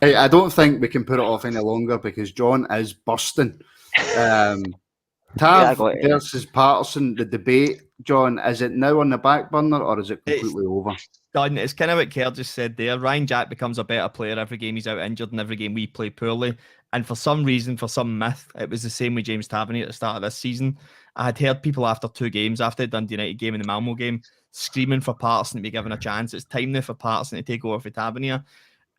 Hey, I don't think we can put it off any longer because John is bursting. Tav versus Patterson, the debate, John, is it now on the back burner or is it completely over? Done. It's kind of what Kerr just said there. Ryan Jack becomes a better player every game he's out injured and every game we play poorly. And for some reason, for some myth, it was the same with James Tavernier at the start of this season. I had heard people after 2 games, after the Dundee United game and the Malmo game, screaming for Patterson to be given a chance. It's time now for Patterson to take over for Tavernier.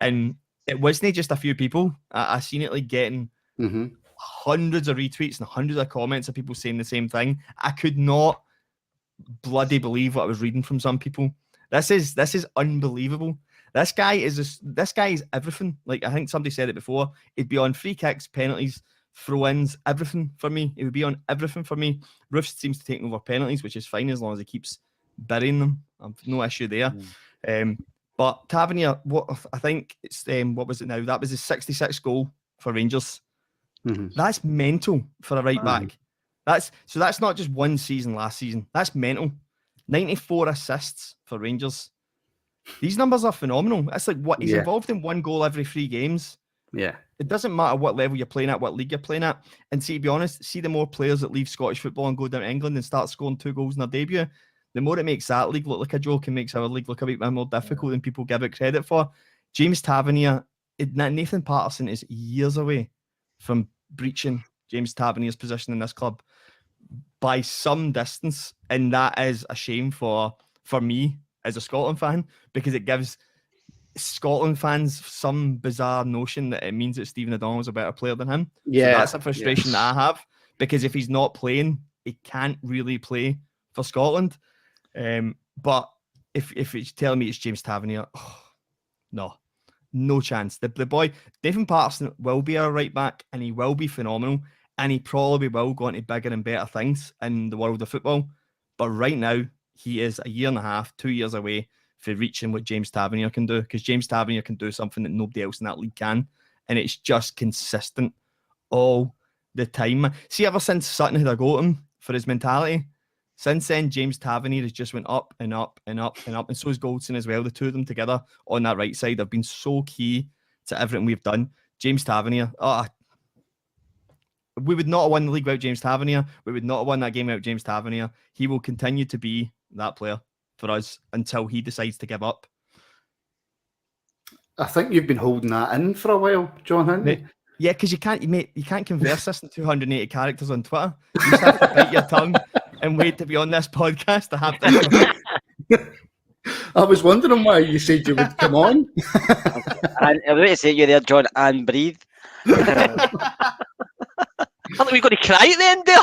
And it wasn't just a few people. I seen it like getting hundreds of retweets and hundreds of comments of people saying the same thing. I could not bloody believe what I was reading from some people. This is unbelievable. This guy is everything. Like, I think somebody said it before. He'd be on free kicks, penalties, throw-ins, everything for me. He would be on everything for me. Roofs seems to take over penalties, which is fine as long as he keeps burying them. I've no issue there. But Tavernier, I think it's what was it now? That was his 66th goal for Rangers. That's mental for a right back. That's not just one season last season. That's mental. 94 assists for Rangers. These numbers are phenomenal. That's like what he's involved in 1 goal every 3 games. Yeah. It doesn't matter what level you're playing at, what league you're playing at. And see, to be honest, see the more players that leave Scottish football and go down to England and start scoring 2 goals in their debut, the more it makes that league look like a joke and makes our league look a bit more difficult than people give it credit for. James Tavernier, Nathan Patterson is years away from breaching James Tavernier's position in this club by some distance, and that is a shame for me as a Scotland fan, because it gives Scotland fans some bizarre notion that it means that Stephen O'Donnell's a better player than him. So that's a frustration that I have, because if he's not playing, he can't really play for Scotland. But if it's telling me it's James Tavernier, no chance. The boy, Nathan Patterson, will be our right back, and he will be phenomenal, and he probably will go into bigger and better things in the world of football. But right now, he is a year and a half, 2 years away for reaching what James Tavernier can do, because James Tavernier can do something that nobody else in that league can, and it's just consistent all the time. See, ever since Sutton had a go at him for his mentality, since then, James Tavernier has just went up and up and up and up, and so is Goldson as well. The two of them together on that right side have been so key to everything we've done. James Tavernier, we would not have won the league without James Tavernier. We would not have won that game without James Tavernier. He will continue to be that player for us until he decides to give up. I think you've been holding that in for a while, John, haven't you? Yeah, because you can't converse this in 280 characters on Twitter. You just have to bite your tongue and wait to be on this podcast to have this. I was wondering why you said you would come on. And I was going to say you there, John, and breathe. I think we've got to cry at the end there.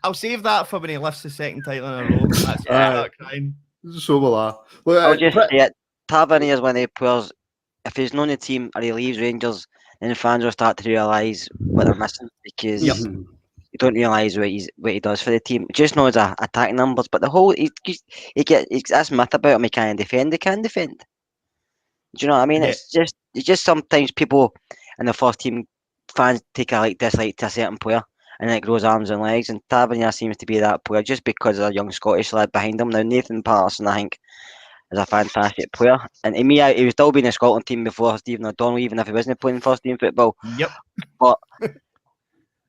I'll save that for when he lifts the second title in a row. That's not crying. So will I. Well, I'll just say it. Tavernier is one of the players. If he's not in the team or he leaves Rangers, then fans will start to realise what they're missing, because you don't realise what he does for the team. Just knows attacking numbers, but the whole he gets this myth about him. He can't defend. He can defend. Do you know what I mean? Yeah. It's just sometimes people in the first team, fans take a dislike to a certain player, and then it grows arms and legs. And Tavernier seems to be that player just because of a young Scottish lad behind him. Now Nathan Patterson, I think, is a fantastic player, and to me, he would still be in the Scotland team before Stephen O'Donnell, even if he wasn't playing first team football. Yep. But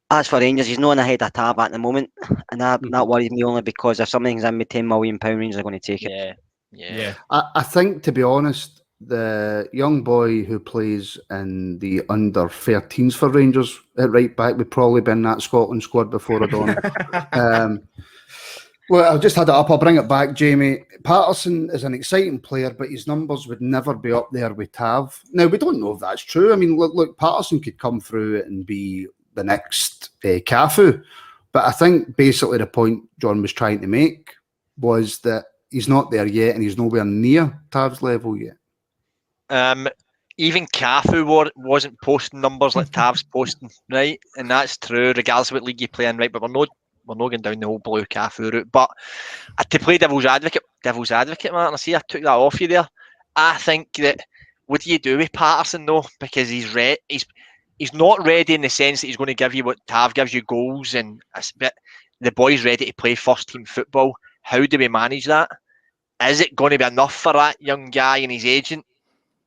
as for Rangers, he's not ahead of Tab at the moment, and that worries me only because if something's in with £10 million, Rangers are going to take it. Yeah. I think, to be honest, the young boy who plays in the under-13s for Rangers at right back would probably be in that Scotland squad before O'Donnell. Well, I've just had it up. I'll bring it back, Jamie. Patterson is an exciting player, but his numbers would never be up there with Tav. Now, we don't know if that's true. I mean, look, Patterson could come through and be the next Cafu. But I think basically the point John was trying to make was that he's not there yet, and he's nowhere near Tav's level yet. Even Cafu wasn't posting numbers like Tav's posting, right? And that's true, regardless of what league you play in, right? But we're not going down the whole blue Cafu route. But to play devil's advocate, Martin, I see I took that off you there. I think that what do you do with Patterson though? Because he's not ready in the sense that he's going to give you what Tav gives you, goals, and the boy's ready to play first team football. How do we manage that? Is it going to be enough for that young guy and his agent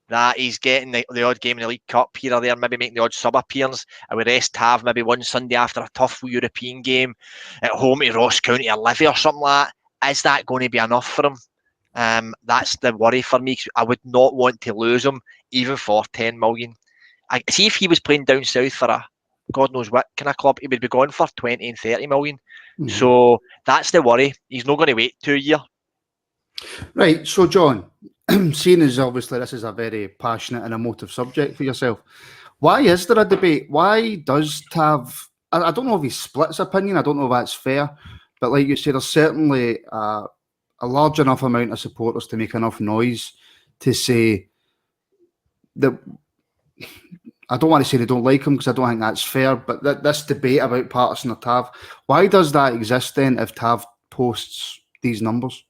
that he's getting the odd game in the League Cup here or there, maybe making the odd sub appearance. I would rest Tav maybe one Sunday after a tough European game at home to Ross County or Livy or something like that. Is that going to be enough for him? That's the worry for me. I would not want to lose him even for 10 million. I see if he was playing down south for a God knows what kind of club, he would be going for 20 and 30 million. Mm-hmm. So that's the worry. He's not going to wait 2 years. Right. So, John, seeing as obviously this is a very passionate and emotive subject for yourself, why is there a debate? Why does Tav? I don't know if he splits opinion. I don't know if that's fair. But like you say, there's certainly a large enough amount of supporters to make enough noise to say that. I don't want to say they don't like him because I don't think that's fair, but this debate about Patterson or Tav, why does that exist then if Tav posts these numbers?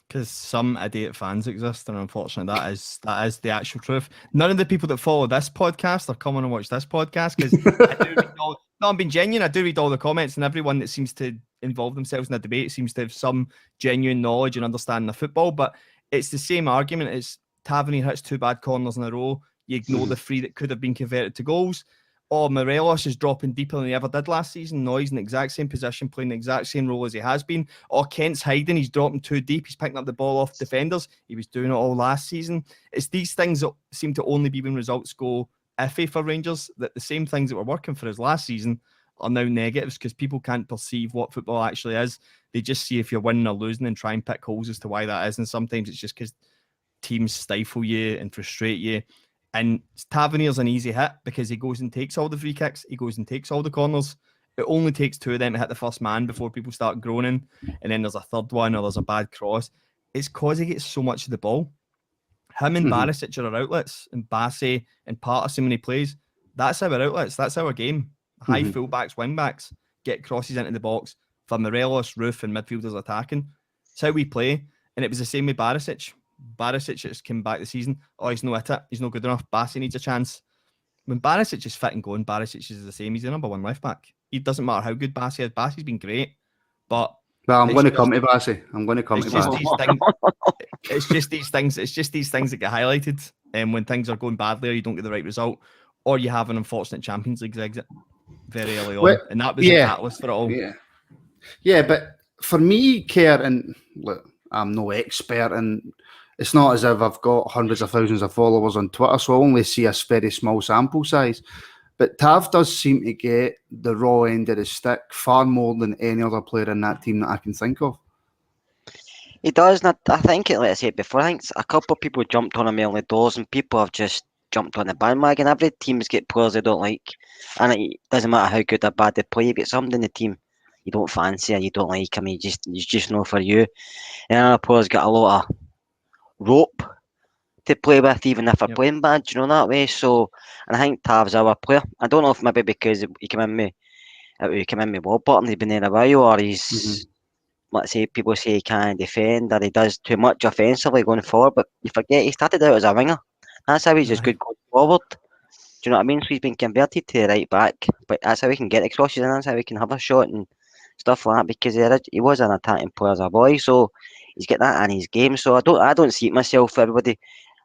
Because some idiot fans exist, and unfortunately that is the actual truth. None of the people that follow this podcast are coming and watch this podcast because I'm being genuine. I do read all the comments, and everyone that seems to involve themselves in a debate seems to have some genuine knowledge and understanding of football. But it's the same argument. It's Tavernier hits 2 bad corners in a row. You ignore the 3 that could have been converted to goals. Or Morelos is dropping deeper than he ever did last season. Noy's in the exact same position, playing the exact same role as he has been. Or Kent's hiding, he's dropping too deep, he's picking up the ball off defenders. He was doing it all last season. It's these things that seem to only be when results go iffy for Rangers, that the same things that were working for us last season are now negatives because people can't perceive what football actually is. They just see if you're winning or losing and try and pick holes as to why that is. And sometimes it's just because teams stifle you and frustrate you. And Tavernier's an easy hit because he goes and takes all the free kicks. He goes and takes all the corners. It only takes 2 of them to hit the first man before people start groaning. And then there's a third one or there's a bad cross. It's because he gets so much of the ball. Him and Barisic are our outlets. And Bassey and Patterson when he plays, that's our outlets. That's our game. High fullbacks, wingbacks, get crosses into the box for Morelos, Roof and midfielders attacking. That's how we play. And it was the same with Barisic. Barisic has come back this season. Oh, he's no at it. He's not good enough. Bassey needs a chance. When Barisic is fit and going, Barisic is the same. He's the number 1 left back. It doesn't matter how good Bassey is. Bassey's been great, but I'm going to come to Bassey. It's just these things. It's just these things that get highlighted. And when things are going badly, or you don't get the right result, or you have an unfortunate Champions League exit very early on, and that was the catalyst for it all. Yeah, but for me, Kerr, and look, I'm no expert, and it's not as if I've got hundreds of thousands of followers on Twitter, so I only see a very small sample size. But Tav does seem to get the raw end of the stick far more than any other player in that team that I can think of. He does, and I think, like I said before, I think a couple of people jumped on him early doors, and people have just jumped on the bandwagon. Every team's get players they don't like, and it doesn't matter how good or bad they play. You get something in the team you don't fancy or you don't like him, he's just not for you. And another player's got a lot of rope to play with, even if they're playing bad, that way. So, and I think Tav's our player. I don't know if maybe because he came in with Warburton, he's been there a while, or he's, let's say, people say he can't defend, or he does too much offensively going forward, but you forget he started out as a winger. That's how he's just good going forward. Do you know what I mean? So he's been converted to right back, but that's how he can get the crosses, and that's how he can have a shot and stuff like that, because he was an attacking player as a boy, so he's got that in his game. So I don't see it myself. Everybody,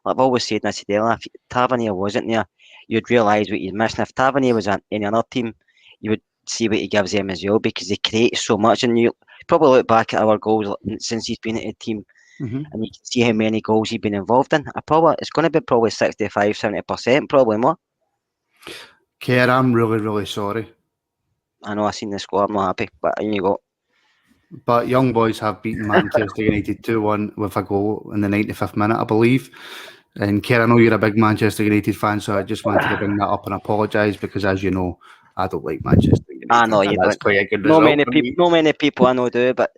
like I've always said, and I said earlier, if Tavernier wasn't there, you'd realise what he's missing. If Tavernier was in any other team, you would see what he gives them as well, because he creates so much. And you probably look back at our goals since he's been at the team, and you can see how many goals he's been involved in. It's going to be probably 65-70%, probably more. Kerr, I'm really, really sorry. I know, I seen the score, I'm not happy, but in you go. But Young Boys have beaten Manchester United 2-1 with a goal in the 95th minute, I believe. And Kerr, I know you're a big Manchester United fan, so I just wanted to bring that up and apologise, because as you know, I don't like Manchester United. I know you don't. Quite a good no many people I know do, but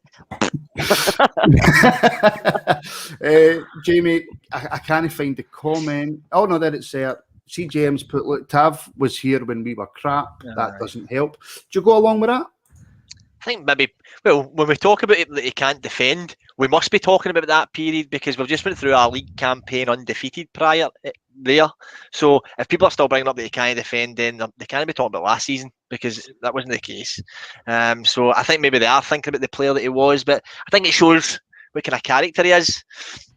Jamie, I can't find the comment. Oh no, there it's there. See, James put, look, Tav was here when we were crap. That doesn't help. Do you go along with that? I think maybe, well, when we talk about it that he can't defend, we must be talking about that period, because we've just went through our league campaign undefeated prior there. So if people are still bringing up that he can't defend, then they can't be talking about last season, because that wasn't the case. So I think maybe they are thinking about the player that he was, but I think it shows what kind of character he is,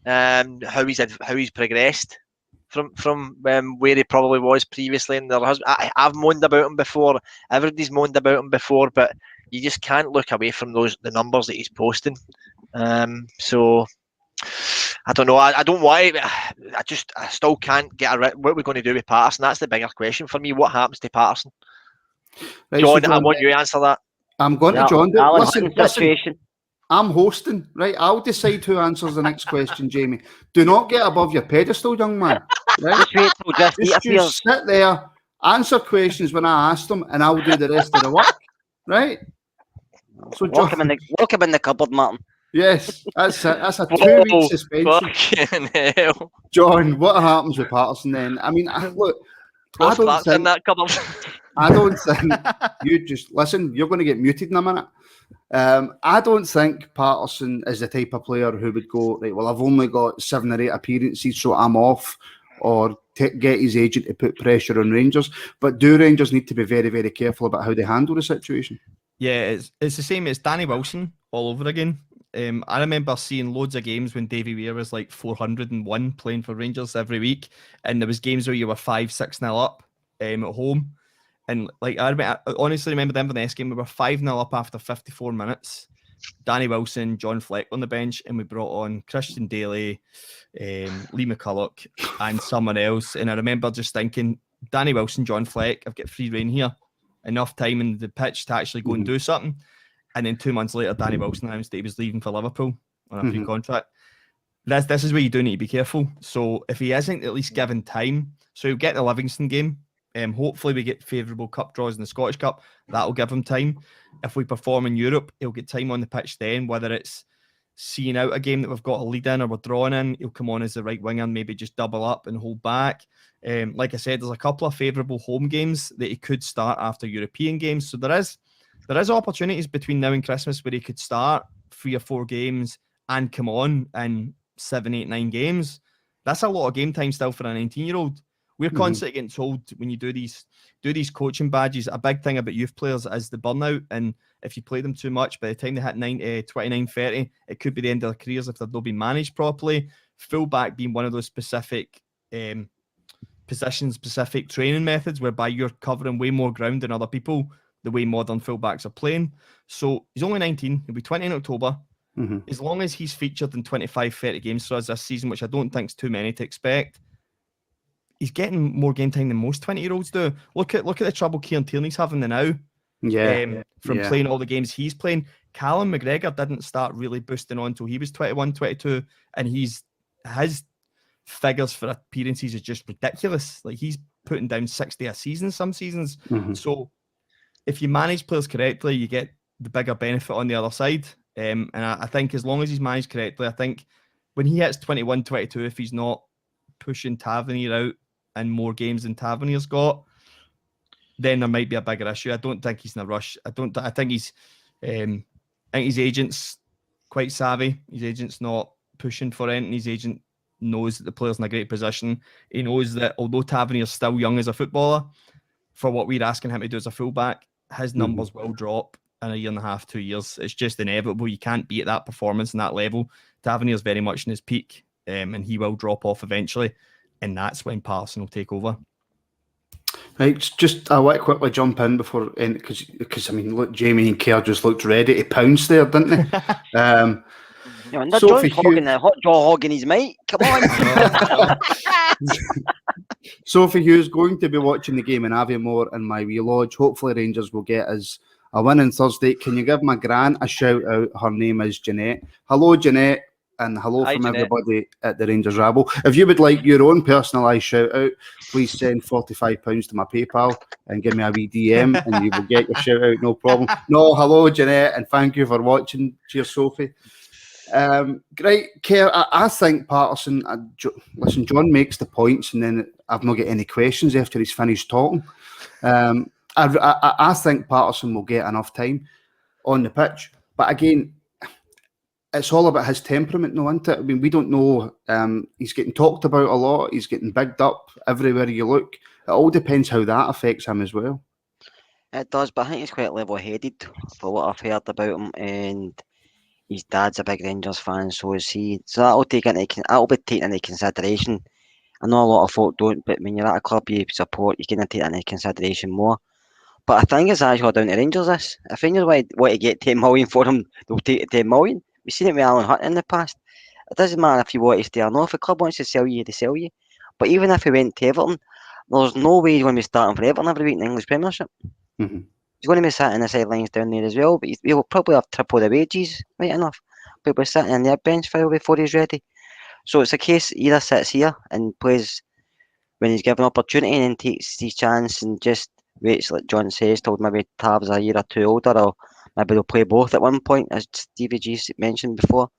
how he's progressed. from where he probably was previously. And I've moaned about him before. Everybody's moaned about him before, but you just can't look away from the numbers that he's posting. So I don't know. I don't want to. I still can't get around what we're going to do with Patterson. That's the bigger question for me. What happens to Patterson? Right, John, so John, I want you to answer that. I'm going to John. Alan Listen, Hunt's listen. situation. I'm hosting, right? I'll decide who answers the next question, Jamie. Do not get above your pedestal, young man. Right? Just wait till Just Eat appears. Just sit there, answer questions when I ask them, and I'll do the rest of the work. Right? So, Lock John, him in the cupboard, Martin. yes, that's it. That's a 2-week suspension. Fucking hell. John, what happens with Patterson then? I mean, look, I What's don't that in think, that cupboard? I don't think you just listen. You're going to get muted in a minute. I don't think Patterson is the type of player who would go, right, well, I've only got 7 or 8 appearances, so I'm off, or get his agent to put pressure on Rangers. But do Rangers need to be very, very careful about how they handle the situation? Yeah, it's the same as Danny Wilson all over again. I remember seeing loads of games when Davy Weir was like 401 playing for Rangers every week, and there was games where you were 5-6-0 up at home. And like I honestly remember the Inverness game, we were 5-0 up after 54 minutes. Danny Wilson, John Fleck on the bench, and we brought on Christian Daly, Lee McCulloch, and someone else. And I remember just thinking, Danny Wilson, John Fleck, I've got free reign here, enough time in the pitch to actually go and do something. And then 2 months later, Danny Wilson announced that he was leaving for Liverpool on a free contract. This is where you do need to be careful. So if he isn't at least given time, so he'll get the Livingston game. Hopefully we get favourable cup draws in the Scottish Cup. That'll give him time. If we perform in Europe, he'll get time on the pitch then, whether it's seeing out a game that we've got a lead in or we're drawing in, he'll come on as the right winger and maybe just double up and hold back. Like I said, there's a couple of favourable home games that he could start after European games. So there is opportunities between now and Christmas where he could start 3 or 4 games and come on in 7, 8, 9 games. That's a lot of game time still for a 19-year-old. We're constantly getting told when you do these coaching badges, a big thing about youth players is the burnout. And if you play them too much, by the time they hit 29, 30, it could be the end of their careers if they're not being managed properly. Fullback being one of those specific position-specific training methods whereby you're covering way more ground than other people, the way modern fullbacks are playing. So he's only 19. He'll be 20 in October. As long as he's featured in 25, 30 games for us this season, which I don't think is too many to expect, he's getting more game time than most 20-year-olds do. Look at the trouble Kieran Tierney's having now. From playing all the games he's playing. Callum McGregor didn't start really boosting on until he was 21, 22, and his figures for appearances is just ridiculous. Like he's putting down 60 a season some seasons. So if you manage players correctly, you get the bigger benefit on the other side. And I think as long as he's managed correctly, I think when he hits 21, 22, if he's not pushing Tavernier out in more games than Tavernier's got, then there might be a bigger issue. I don't think he's in a rush. I think his agent's quite savvy. His agent's not pushing for anything. His agent knows that the player's in a great position. He knows that although Tavernier's still young as a footballer, for what we're asking him to do as a fullback, his numbers will drop in a year and a half, 2 years. It's just inevitable. You can't be at that performance and that level. Tavernier's very much in his peak, and he will drop off eventually, and that's when Patterson will take over. Right, just I want to quickly jump in before, because I mean, look, Jamie and Kerr just looked ready to pounce there, didn't they? Sophie Hughes, the hot jaw hogging his mate. Come on. Sophie Hughes going to be watching the game in Aviemore in my wee lodge. Hopefully Rangers will get us a win on Thursday. Can you give my gran a shout out? Her name is Jeanette. Hello, Jeanette. And hello from everybody at the Rangers Rabble. If you would like your own personalised shout out, please send £45 to my PayPal and give me a wee DM and you will get your shout out, no problem. No, hello, Jeanette, and thank you for watching. Cheers, Sophie. Great, Kerr. I think Patterson, listen, John makes the points and then I've not got any questions after he's finished talking. I think Patterson will get enough time on the pitch. But again, it's all about his temperament, no, isn't it? I mean, we don't know. He's getting talked about a lot. He's getting bigged up everywhere you look. It all depends how that affects him as well. It does, but I think he's quite level-headed for what I've heard about him. And his dad's a big Rangers fan, so is he. So that'll be taken into consideration. I know a lot of folk don't, but when you're at a club you support, you can take that into consideration more. But I think it's actually down to Rangers this. If Rangers want to get 10 million for him, they'll take 10 million. We've seen it with Alan Hunt in the past. It doesn't matter if you want to stay or not. If a club wants to sell you, they sell you. But even if he went to Everton, there's no way he's going to be starting for Everton every week in the English Premiership. Mhm. He's going to be sitting in the sidelines down there as well, but he'll probably have triple the wages, right enough. But he'll be sitting in their bench file before he's ready. So it's a case he either sits here and plays when he's given opportunity and then takes his chance and just waits, like John says, till maybe Tab's a year or two older, or maybe they'll play both at one point, as Stevie G mentioned before.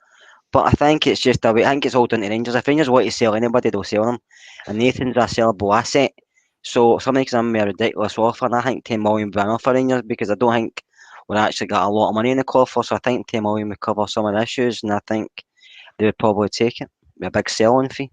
But I think it's just a way. I think it's all down to Rangers. If Rangers want to sell anybody, they'll sell them. And Nathan's a sellable asset. So somebody can give me a ridiculous offer, and I think 10 million would be enough for Rangers because I don't think we've actually got a lot of money in the coffer. So I think 10 million would cover some of the issues, and I think they would probably take it with a big selling fee.